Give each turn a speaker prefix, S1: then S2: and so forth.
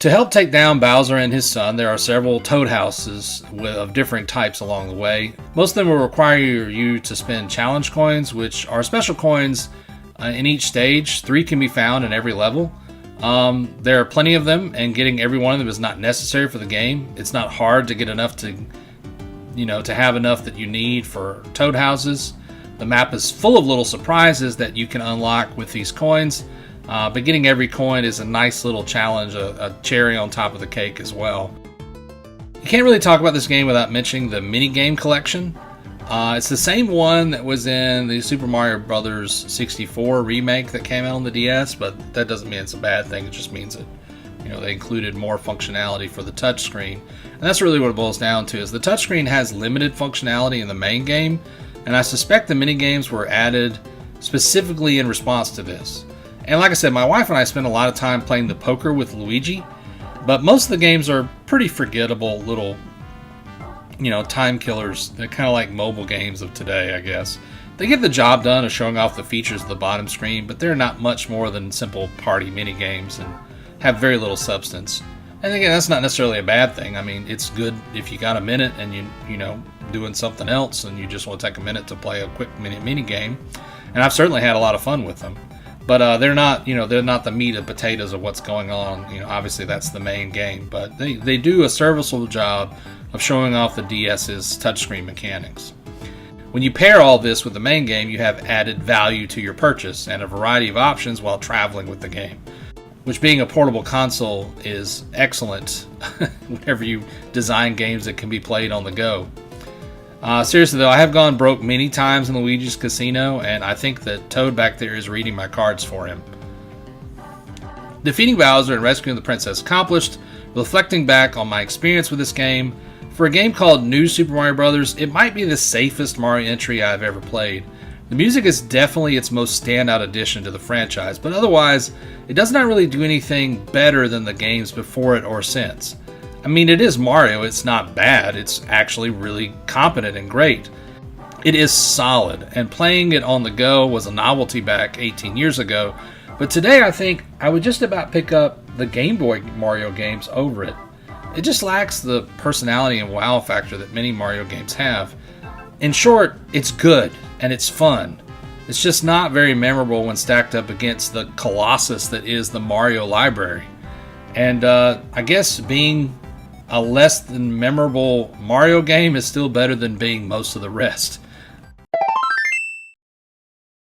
S1: To help take down Bowser and his son, there are several Toad houses of different types along the way. Most of them will require you to spend challenge coins, which are special coins in each stage. 3 can be found in every level. There are plenty of them, and getting every one of them is not necessary for the game. It's not hard to get enough to have enough that you need for Toad houses. The map is full of little surprises that you can unlock with these coins. But getting every coin is a nice little challenge, a cherry on top of the cake as well. You can't really talk about this game without mentioning the minigame collection. It's the same one that was in the Super Mario Bros. 64 remake that came out on the DS, but that doesn't mean it's a bad thing. It just means that they included more functionality for the touchscreen. And that's really what it boils down to, is the touchscreen has limited functionality in the main game, and I suspect the minigames were added specifically in response to this. And like I said, my wife and I spend a lot of time playing the poker with Luigi, but most of the games are pretty forgettable little, time killers. They're kind of like mobile games of today, I guess. They get the job done of showing off the features of the bottom screen, but they're not much more than simple party mini games and have very little substance. And again, that's not necessarily a bad thing. I mean, it's good if you got a minute and you doing something else and you just want to take a minute to play a quick mini game. And I've certainly had a lot of fun with them. But they're not the meat and potatoes of what's going on. Obviously that's the main game, but they do a serviceable job of showing off the DS's touchscreen mechanics. When you pair all this with the main game, you have added value to your purchase and a variety of options while traveling with the game, which, being a portable console, is excellent whenever you design games that can be played on the go. Seriously though, I have gone broke many times in Luigi's Casino, and I think that Toad back there is reading my cards for him. Defeating Bowser and rescuing the princess accomplished. Reflecting back on my experience with this game, for a game called New Super Mario Bros., it might be the safest Mario entry I've ever played. The music is definitely its most standout addition to the franchise, but otherwise, it does not really do anything better than the games before it or since. I mean, it is Mario, it's not bad, it's actually really competent and great. It is solid, and playing it on the go was a novelty back 18 years ago, but today I think I would just about pick up the Game Boy Mario games over it. It just lacks the personality and wow factor that many Mario games have. In short, it's good, and it's fun. It's just not very memorable when stacked up against the colossus that is the Mario library. And I guess being a less than memorable Mario game is still better than being most of the rest.